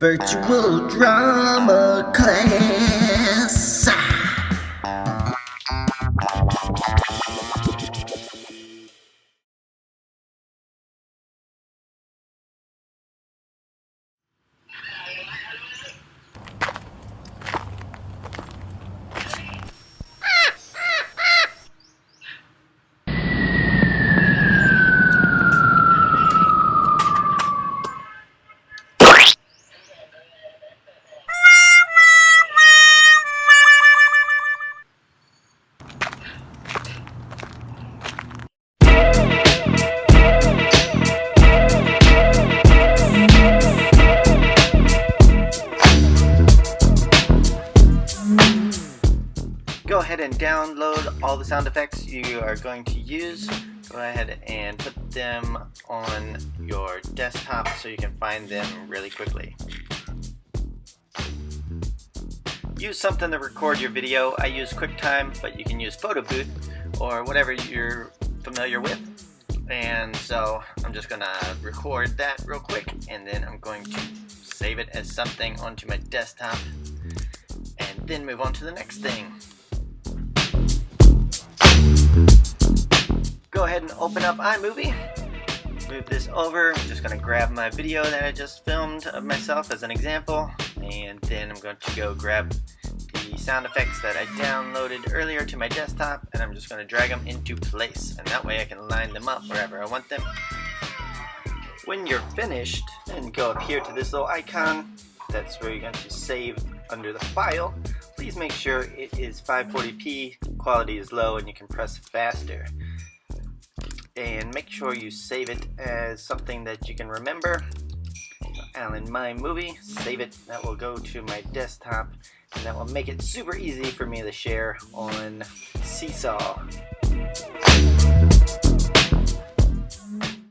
Virtual drama class. Go ahead and download all the sound effects you are going to use. Go ahead and put them on your desktop so you can find them really quickly. Use something to record your video. I use QuickTime, but you can use Photo Booth or whatever you're familiar with. And so I'm just gonna record that real quick, and then I'm going to save it as something onto my desktop, and then move on to the next thing. Go ahead and open up iMovie. Move this over. I'm just going to grab my video that I just filmed of myself as an example, and then I'm going to go grab the sound effects that I downloaded earlier to my desktop, and I'm just going to drag them into place, and that way I can line them up wherever I want them. When you're finished, then go up here to this little icon. That's where you're going to save under the file. Please make sure it is 540p, quality is low, and you can press faster. And make sure you save it as something that you can remember. Alan Mime Movie, save it. That will go to my desktop, and that will make it super easy for me to share on Seesaw.